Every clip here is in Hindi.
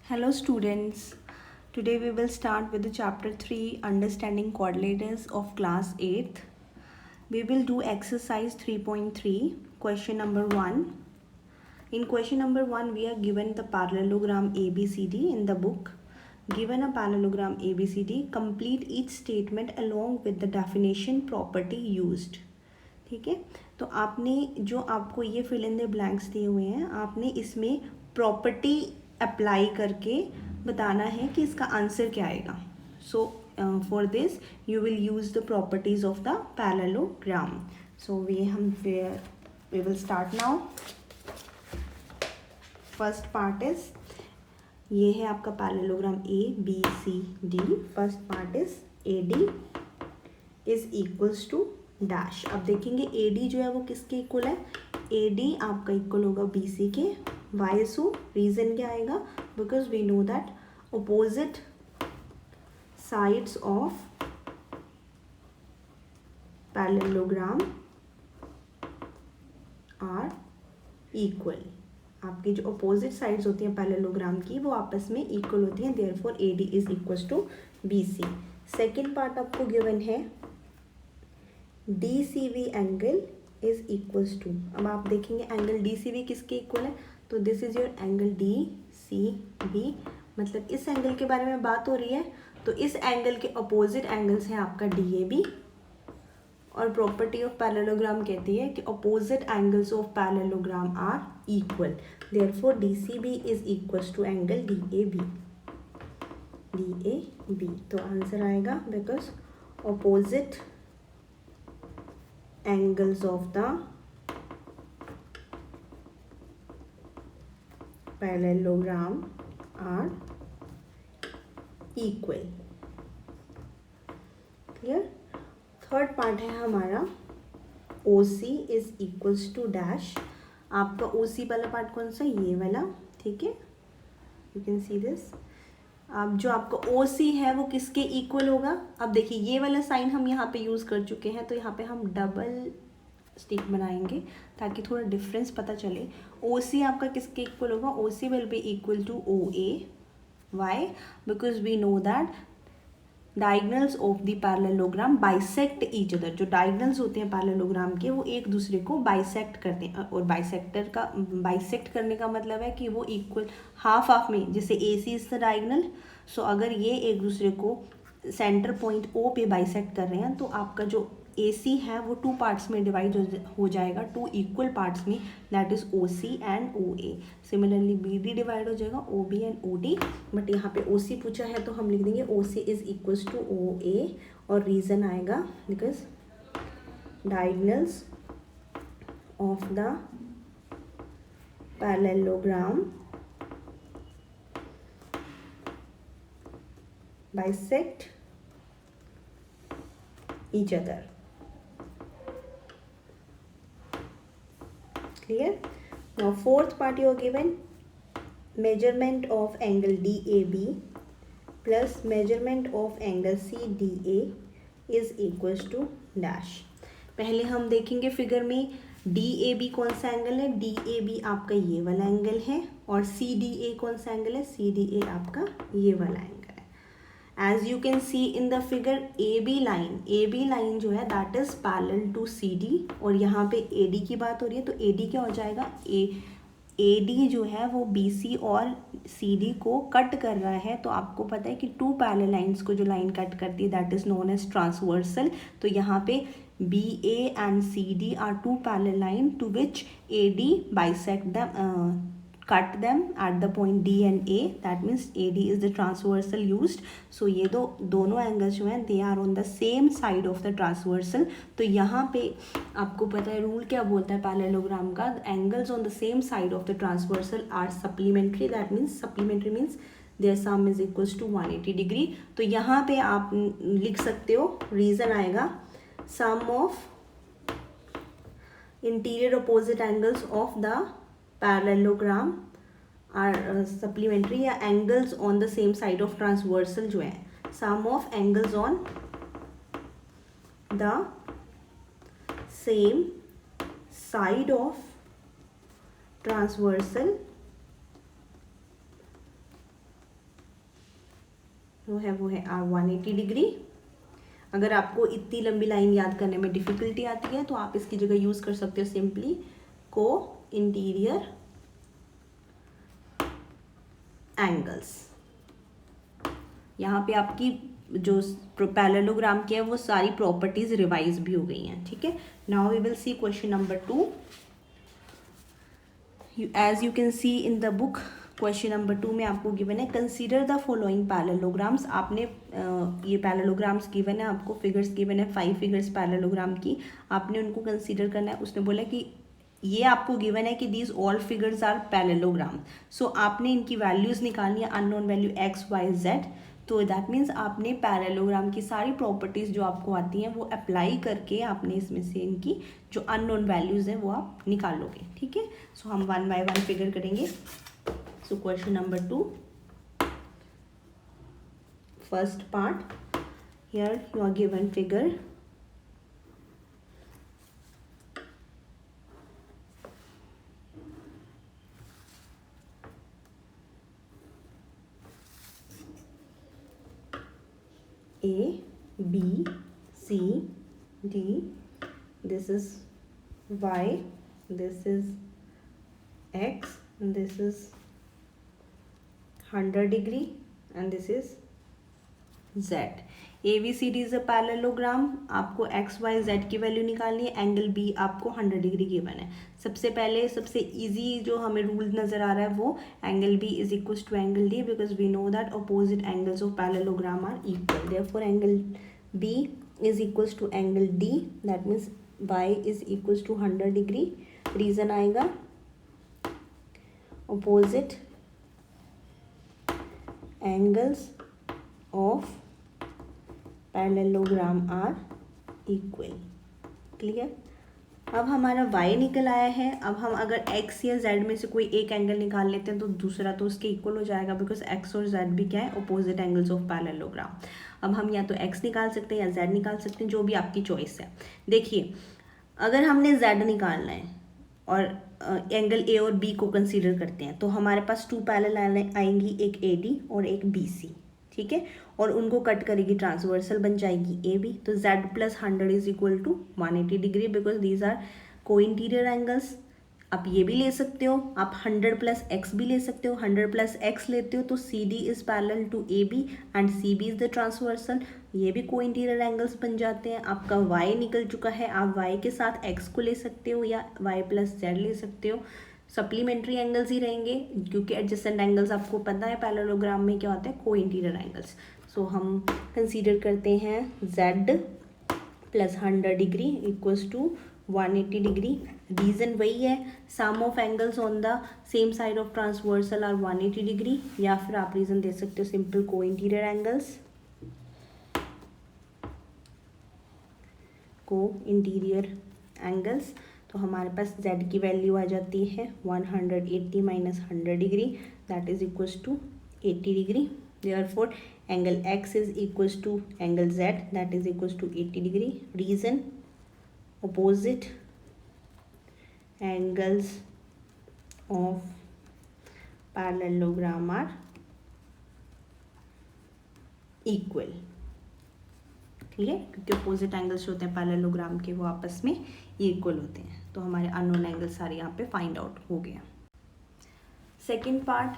Hello students. Today we will start with the chapter 3 understanding quadrilaterals of class 8th. We will do exercise 3.3 question number 1. In question number 1 we are given the parallelogram ABCD in the book. Given a parallelogram ABCD, complete each statement along with the definition property used. ठीक है, तो आपने जो आपको ये फिल इन द ब्लैंक्स दिए हुए हैं, आपने इसमें प्रॉपर्टी अप्लाई करके बताना है कि इसका आंसर क्या आएगा. So for this you will use the properties of the parallelogram. So we will start now. First part is, ये है आपका parallelogram A B C D. First part is A D is equals to dash. अब देखेंगे ए डी जो है वो किसके इक्वल है. ए डी आपका इक्वल होगा बी सी के. वाई सो, रीजन क्या आएगा, because we know that opposite sides of parallelogram are equal. आपकी जो अपोजिट साइड्स होती हैं पैरेललोग्राम की वो आपस में इक्वल होती हैं. Therefore A D is equals to B C. Second part आपको गिवन है D C V angle is equals to. अब आप देखेंगे एंगल डी सी वी किसके इक्वल है, तो this is your angle D C B. मतलब इस एंगल के बारे में बात हो रही है, तो इस एंगल के अपोजिट एंगल्स है आपका डी ए बी. और प्रॉपर्टी ऑफ पैरेललोग्राम कहती है कि opposite angles of parallelogram are equal. Therefore D C B is equals to angle D A B. D A B, तो आंसर आएगा because opposite angles of the parallelogram are equal. Clear? Third part है हमारा OC is equals to dash. आपका OC वाला पार्ट कौन सा, ये वाला. ठीक है, you can see this. अब जो आपका OC है वो किसके इक्वल होगा. अब देखिए ये वाला साइन हम यहाँ पे यूज़ कर चुके हैं, तो यहाँ पे हम डबल स्टिक बनाएंगे ताकि थोड़ा डिफरेंस पता चले. OC आपका किसके इक्वल होगा, OC will be equal to OA. Why, because we know that diagonals of the parallelogram bisect each other. जो डायगनल्स होते हैं पैरेललोग्राम के वो एक दूसरे को बाइसेक्ट करते हैं. और बाइसेक्ट करने का मतलब है कि वो इक्वल हाफ हाफ में, जैसे ए सी इज द डायगनल. सो अगर ये एक दूसरे को सेंटर पॉइंट ओ पे बाइसेक्ट कर रहे हैं, तो आपका जो ए सी है वो टू पार्ट्स में डिवाइड हो जाएगा, टू इक्वल पार्ट्स में. That is O C and O A. Similarly B D divide हो जाएगा O B and O D. But यहाँ पे ओ सी पूछा है तो हम लिख देंगे ओ सी इज इक्वल्स टू ओ ए. और रीज़न आएगा because diagonals of the parallelogram bisect each other. Clear? Now fourth part you are given measurement of angle DAB plus measurement of angle CDA is equals to dash. पहले हम देखेंगे फिगर में DAB कौन सा एंगल है. DAB आपका ये वाला एंगल है. और CDA कौन सा एंगल है, CDA आपका ये वाला angle. As you can see in the figure, AB line जो है that is parallel to CD. और यहाँ पे AD की बात हो रही है, तो AD क्या हो जाएगा, AD जो है वो BC और CD को कट कर रहा है. तो आपको पता है कि टू पैरेलल लाइंस को जो लाइन कट करती है that is known as transversal. तो यहाँ पे BA and CD are two parallel line to which AD bisect them, cut them at the point D and A. That means AD is the transversal used. So ये दोनों एंगल्स जो हैं they are on the same side of the transversal. तो यहाँ पे आपको पता है रूल क्या बोलता है पैरेललोग्राम का, angles on the same side of the transversal are supplementary. That means supplementary means their sum is equals to 180 degree. तो यहाँ पे आप लिख सकते हो, रीज़न आएगा sum of interior opposite angles of the parallelogram are supplementary, या angles on the same side of transversal जो है, sum of angles on the same side of transversal वो है R 180 डिग्री। अगर आपको इतनी लंबी लाइन याद करने में डिफ़िकल्टी आती है तो आप इसकी जगह यूज़ कर सकते हो सिंपली को इंटीरियर एंगल्स। यहाँ पे आपकी जो पैरेललोग्राम की है वो सारी प्रॉपर्टीज रिवाइज भी हो गई हैं, ठीक है। Now we will see question number 2। As you can see in the book, question number 2 में आपको गिवन है कंसीडर द फॉलोइंग पैरेललोग्राम्स। आपने ये पैरेललोग्राम्स गिवन है, आपको फिगर्स गिवन है 5 फिगर्स पैरेललोग्राम की, आपने उनको कंसीडर करना है। उसने बोला कि ये आपको गिवन है कि these all figures are parallelogram, so आपने इनकी वैल्यूज़ निकालनी है, unknown value x y z। तो दैट मीन्स आपने पैरेललोग्राम की सारी प्रॉपर्टीज़ जो आपको आती हैं वो अप्लाई करके आपने इसमें से इनकी जो अननोन वैल्यूज़ हैं वो आप निकालोगे, ठीक है। सो हम 1 बाय 1 फिगर करेंगे। So question number 2, first part, here you are given figure A, B, C, D, this is Y, this is X, and this is 100 degree, and this is Z. ABCD is a parallelogram। आपको X, Y, Z की वैल्यू निकालनी है। एंगल B आपको 100 डिग्री गिवन है। सबसे पहले सबसे इजी जो हमें रूल नज़र आ रहा है वो angle B is equal to angle D, because we know that opposite angles of parallelogram are equal. Therefore angle B is equal to angle D, that means Y is equal to 100 degree. Reason आएगा opposite angles of parallelogram are equal. Clear. अब हमारा y निकल आया है। अब हम अगर x या z में से कोई एक एंगल निकाल लेते हैं तो दूसरा तो उसके इक्वल हो जाएगा, बिकॉज x और z भी क्या है, अपोजिट एंगल्स ऑफ पैरेललोग्राम। अब हम या तो x निकाल सकते हैं या z निकाल सकते हैं, जो भी आपकी चॉइस है। देखिए, अगर हमने z निकालना है और एंगल a और b को कंसीडर करते हैं तो हमारे पास 2 पैरेलल आएंगी, एक AD और एक BC, ठीक है। और उनको कट करेगी, ट्रांसवर्सल बन जाएगी AB। तो Z plus 100 is equal to 180 degree, because these are को इंटीरियर एंगल्स। आप ये भी ले सकते हो, आप 100 प्लस x भी ले सकते हो। 100 प्लस x लेते हो तो CD is parallel to AB and CB is the transversal. ये भी को इंटीरियर एंगल्स बन जाते हैं। आपका y निकल चुका है, आप y के साथ x को ले सकते हो या y प्लस z ले सकते हो। सप्लीमेंट्री एंगल्स ही रहेंगे, क्योंकि एडजेसेंट एंगल्स आपको पता है पैरेललोग्राम में क्या होता है, को इंटीरियर एंगल्स। सो हम कंसीडर करते हैं z plus 100 degree equals to 180 degree. Reason वही है, sum of angles on the same side of transversal are 180 degree, या फिर आप रीज़न दे सकते हो simple co interior angles, co interior angles. तो हमारे पास z की वैल्यू आ जाती है 180 minus 100 degree, that is equals to 80 degree. Therefore angle x is equals to angle z, that is equals to 80 degree. Reason, opposite angles of parallelogram are equal। ठीक है, क्योंकि अपोजिट एंगल्स होते हैं पैरेललोग्राम के वो आपस में इक्वल होते हैं। तो हमारे अननोन एंगल सारे यहाँ पे फाइंड आउट हो गया। Second part,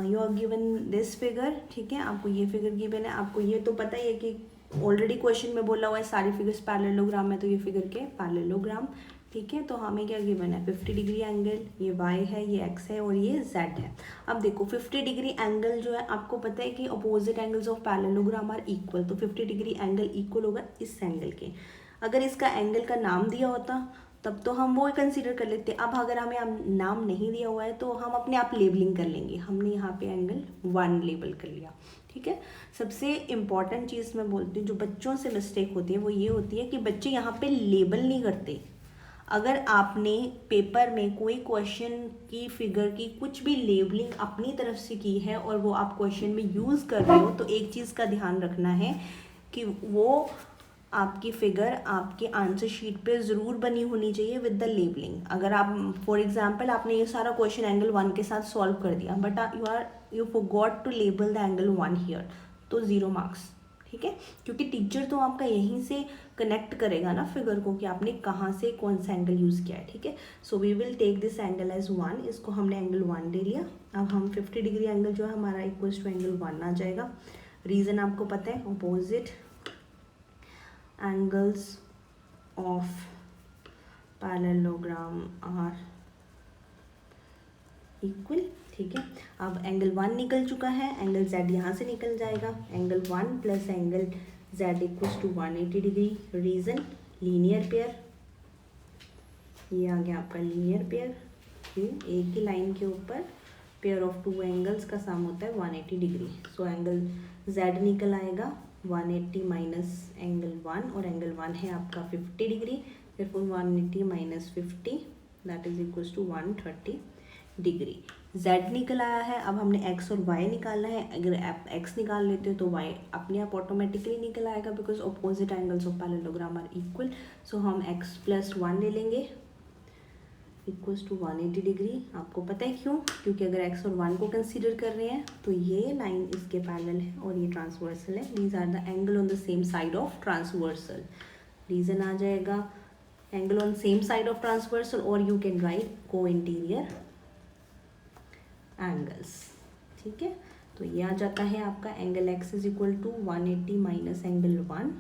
you are given this figure, ठीक है। आपको ये फिगर गिवन है, आपको ये तो पता ही है कि ऑलरेडी क्वेश्चन में बोला हुआ है सारी फिगर्स पैरेललोग्राम है, तो ये फिगर के पैरेललोग्राम, ठीक है। तो हमें क्या गिवन है, 50 डिग्री एंगल, ये y है, ये x है और ये z है। अब देखो 50 डिग्री एंगल जो है, आपको पता है कि opposite angles of parallelogram are equal, तो 50 डिग्री एंगल इक्वल होगा इस एंगल के। अगर इसका एंगल का नाम दिया होता तब तो हम वो कंसीडर कर लेते। अब अगर हमें नाम नहीं दिया हुआ है तो हम अपने आप लेबलिंग कर लेंगे। हमने यहाँ पे एंगल 1 लेबल कर लिया, ठीक है। सबसे इम्पॉर्टेंट चीज़ मैं बोलती हूँ, जो बच्चों से मिस्टेक होती है वो ये होती है कि बच्चे यहाँ पे लेबल नहीं करते। अगर आपने पेपर में कोई क्वेश्चन की फिगर की कुछ भी लेबलिंग अपनी तरफ से की है और वो आप क्वेश्चन में यूज़ कर रहे हो, तो एक चीज़ का ध्यान रखना है कि वो आपकी फिगर आपके आंसर शीट पे ज़रूर बनी होनी चाहिए विद द लेबलिंग। अगर आप फॉर एग्जांपल आपने ये सारा क्वेश्चन एंगल 1 के साथ सॉल्व कर दिया, but you forgot to label the angle 1 here, तो 0 मार्क्स, ठीक है, क्योंकि टीचर तो आपका यहीं से कनेक्ट करेगा ना फिगर को कि आपने कहाँ से कौन सा एंगल यूज़ किया है, ठीक है। So we will take this angle as 1, इसको हमने एंगल 1 ले लिया। अब हम 50 डिग्री एंगल जो है हमारा इक्वल्स टू एंगल 1 आ जाएगा। रीज़न आपको पता है, opposite angles of parallelogram are equal, ठीक है। अब एंगल 1 निकल चुका है, एंगल z यहाँ से निकल जाएगा, angle 1 plus angle z equals to 180 degree. Reason linear pair, ये आ गया आपका लीनियर पेयर। एक ही लाइन के ऊपर पेयर ऑफ टू एंगल्स का सम होता है 180 डिग्री। सो एंगल z निकल आएगा 180 माइनस एंगल 1, और एंगल 1 है आपका 50 डिग्री, फिर 180 minus 50 that is equals to 130 degree. z निकल आया है, अब हमने x और y निकालना है। अगर आप x निकाल लेते हो तो y अपने आप ऑटोमेटिकली निकल आएगा, because opposite angles of parallelogram are equal. So हम x प्लस 1 ले लेंगे इक्वल्स टू 180 डिग्री। आपको पता है क्यों, क्योंकि अगर x और 1 को कंसीडर कर रहे हैं तो ये लाइन इसके पैरेलल है और ये ट्रांसवर्सल है। These are the angle on the same side of transversal. Reason आ जाएगा angle on same side of transversal, और you can write co interior angles, ठीक है। तो ये आ जाता है आपका angle x is equal to 180 minus angle 1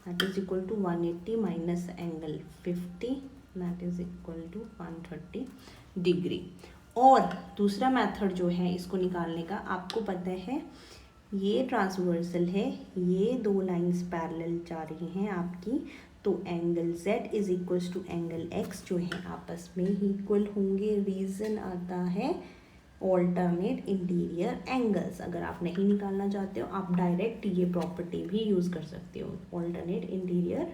that is equal to 180 minus angle 50 that is equal to 130 degree. और दूसरा मेथड जो है इसको निकालने का, आपको पता है ये ट्रांसवर्सल है, ये दो लाइंस पैरेलल जा रही हैं आपकी, तो angle z is equals to angle x जो है आपस में ही इक्वल होंगे। रीज़न आता है ऑल्टरनेट इंटीरियर एंगल्स। अगर आप नहीं निकालना चाहते हो आप डायरेक्ट ये प्रॉपर्टी भी यूज़ कर सकते हो, alternate interior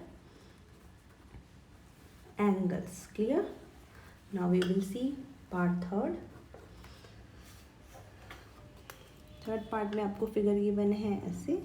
angles. Clear? Now we will see part third part में आपको फिगर गिवन है ऐसे।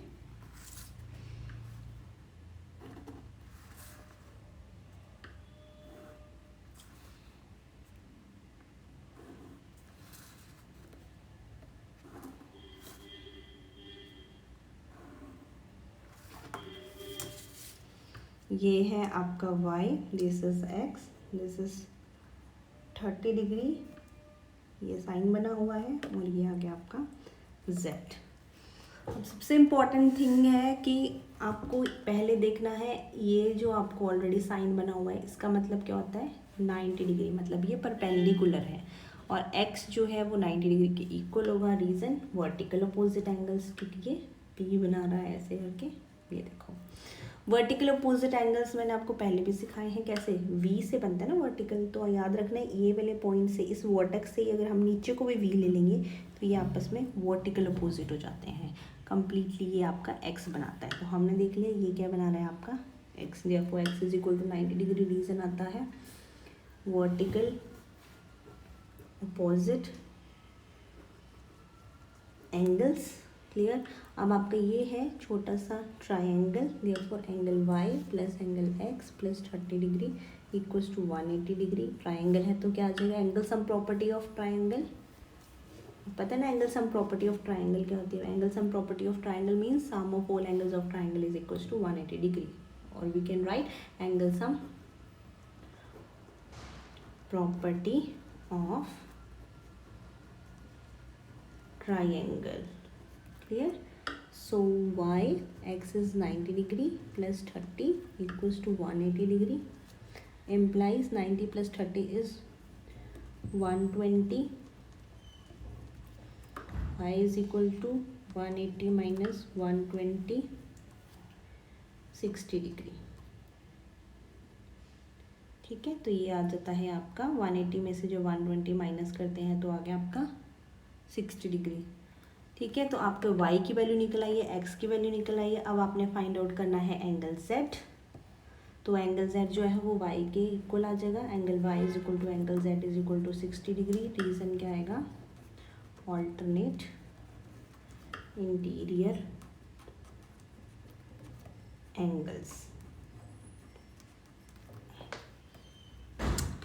ये है आपका y, this is x, this is 30 degree, ये साइन बना हुआ है, और ये आ गया आपका z। अब सबसे इम्पॉर्टेंट थिंग है कि आपको पहले देखना है ये जो आपको ऑलरेडी साइन बना हुआ है इसका मतलब क्या होता है 90 डिग्री, मतलब ये परपेंडिकुलर है, और x जो है वो 90 डिग्री के इक्वल होगा। रीज़न वर्टिकल अपोजिट एंगल्स, क्योंकि ये p बना रहा है ऐसे करके। ये देखो वर्टिकल अपोजिट एंगल्स मैंने आपको पहले भी सिखाए हैं कैसे, v से बनता है ना वर्टिकल, तो याद रखना है ये वाले पॉइंट से, इस वर्टेक्स से अगर हम नीचे को भी v ले लेंगे तो ये आपस में वर्टिकल अपोजिट हो जाते हैं कंप्लीटली। ये आपका x बनाता है, तो हमने देख लिया ये क्या बना रहा है आपका x, देखो x is equal to 90 degree. Reason आता है वर्टिकल अपोजिट एंगल्स। क्लियर? अब आपका ये है छोटा सा triangle, therefore angle y plus angle x plus 30 degree equals to 180 degree. Triangle है तो क्या आ जाएगा, angle sum property of triangle. पता है ना angle sum property of triangle क्या होती है? Angle sum property of triangle means sum of all angles of triangle is equals to 180 degree, और we can write angle sum property of triangle. Clear? So y x is 90 degree plus 30 equals to 180 degree, implies 90 plus 30 is 120, y is equal to 180 minus 120 60 degree. ठीक है, तो ये आ जाता है आपका 180 में से जो 120 माइनस करते हैं तो आ गया आपका 60 डिग्री। ठीक है, तो आपके y की वैल्यू निकल आई है, x की वैल्यू निकल आई है। अब आपने फाइंड आउट करना है एंगल z, तो एंगल z जो है वो y के इक्वल आ जाएगा। Angle y is equal to angle z is equal to 60 degree. Reason क्या आएगा, alternate interior angles.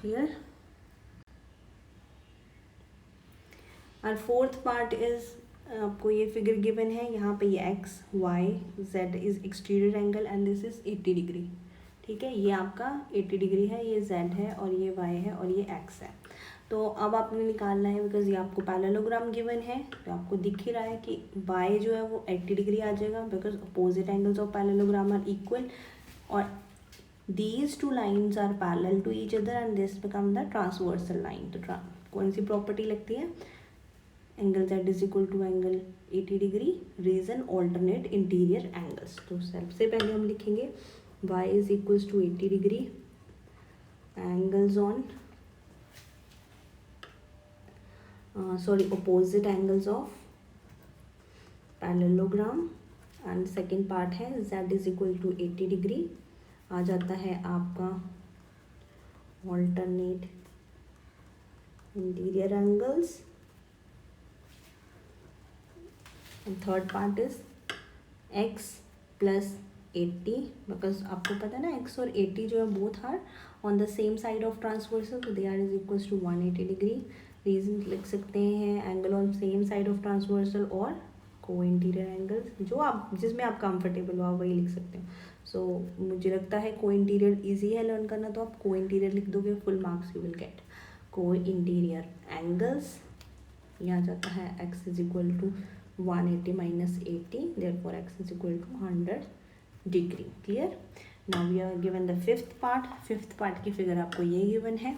Clear? Our fourth part is आपको ये फिगर गिवन है, यहाँ पे ये X Y Z is exterior angle and this is 80 degree. ठीक है, ये आपका 80 डिग्री है, ये जेड है और ये वाई है और ये एक्स है। तो अब आपने निकालना है, बिकॉज ये आपको पैरेललोग्राम गिवन है, तो आपको दिख ही रहा है कि वाई जो है वो 80 डिग्री आ जाएगा, because opposite angles of parallelogram are equal और these two lines are parallel to each other and this become the transversal line। तो कौन सी प्रॉपर्टी लगती है, angle z is equal to angle 80 degree, reason alternate interior angles. तो सबसे पहले हम लिखेंगे y is equal to 80 degree, angles on opposite angles of parallelogram and second part है z is equal to 80 degree, आ जाता है आपका alternate interior angles and third part is x plus 80, because आपको पता है ना x और 80 जो है both are on the same side of transversal, तो they are is equal to 180 degree. Reason लिख सकते हैं angle on same side of transversal और को इंटीरियर एंगल्स, जो आप जिसमें आप कंफर्टेबल हो आप वही लिख सकते हो। सो मुझे लगता है को इंटीरियर ईजी है लर्न करना, तो आप को इंटीरियर लिख दोगे, full marks you will get. को इंटीरियर एंगल्स, ये आ जाता है x is equal to 180 minus 80, therefore x is equal to 100 degree. Clear? Now we are given the fifth part. Fifth part की फिगर आपको ये गिवन है,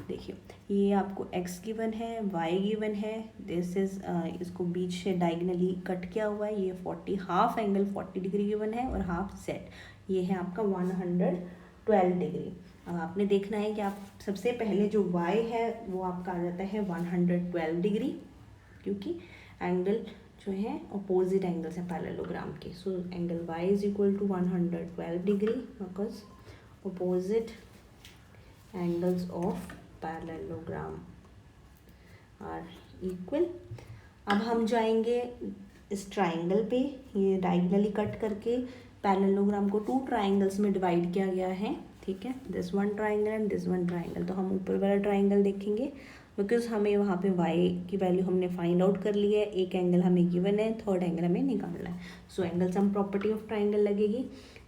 देखिए ये आपको x गिवन है, y गिवन है, दिस इज इसको बीच से डायगनली कट किया हुआ है, ये 40 हाफ एंगल 40 डिग्री गिवन है और हाफ सेट ये है आपका 112 डिग्री। अब आपने देखना है कि आप सबसे पहले जो y है वो आपका आ जाता है 112 डिग्री, क्योंकि एंगल जो है अपोजिट एंगल्स हैं पैरेललोग्राम के। So angle y is equal to 112 degree because opposite angles of parallelogram are equal. अब हम जाएंगे इस ट्राइंगल पे, ये डायगनली कट करके पैरेललोग्राम को 2 ट्राइंगल्स में डिवाइड किया गया है। ठीक है, this one triangle and this one triangle. तो हम ऊपर वाला ट्राइंगल देखेंगे बिकॉज हमें वहाँ पे y की वैल्यू हमने फाइंड आउट कर ली है, एक एंगल हमें गिवन है, थर्ड एंगल हमें निकालना है। So angle sum property of triangle लगेगी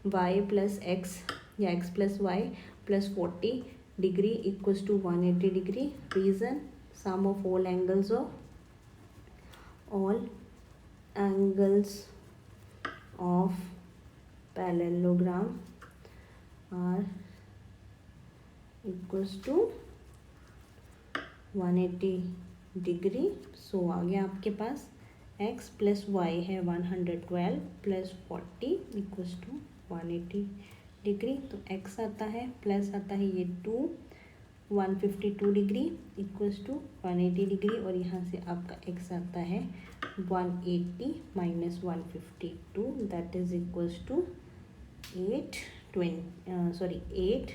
y प्लस एक्स या x plus y plus 40 degree equals to 180 degree. Reason sum of all angles of parallelogram are equals to 180 degree. So आ गया आपके पास x प्लस वाई है 112 प्लस 40 इक्वल्स टू 180 डिग्री। तो x आता है प्लस आता है ये 2 152 डिग्री इक्वल्स टू 180 डिग्री, और यहाँ से आपका x आता है 180 minus 152 that is equals to 828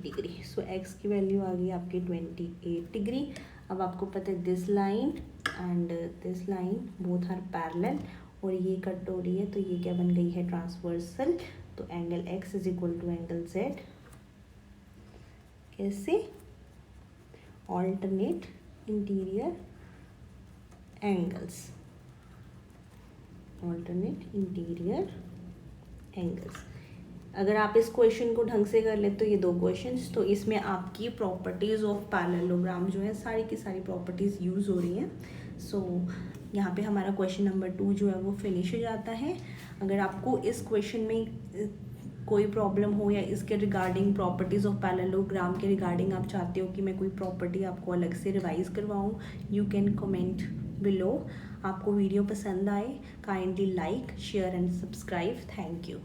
degree. So x की वैल्यू आ गई आपकी 28 डिग्री। अब आपको पता है this line and this line both are parallel और ये कट हो रही है, तो ये क्या बन गई है, ट्रांसवर्सल। तो angle x is equal to angle z, कैसे, alternate interior angles, alternate interior angles. अगर आप इस क्वेश्चन को ढंग से कर ले तो ये 2 क्वेश्चंस, तो इसमें आपकी प्रॉपर्टीज़ ऑफ पैरेललोग्राम जो है सारी की सारी प्रॉपर्टीज़ यूज़ हो रही हैं। सो यहाँ पे हमारा क्वेश्चन नंबर 2 जो है वो फिनिश हो जाता है। अगर आपको इस क्वेश्चन में कोई प्रॉब्लम हो या इसके रिगार्डिंग प्रॉपर्टीज़ ऑफ पैरेललोग्राम के रिगार्डिंग आप चाहते हो कि मैं कोई प्रॉपर्टी आपको अलग से रिवाइज करवाऊँ, यू कैन कमेंट बिलो। आपको वीडियो पसंद आए kindly like share and subscribe. Thank you.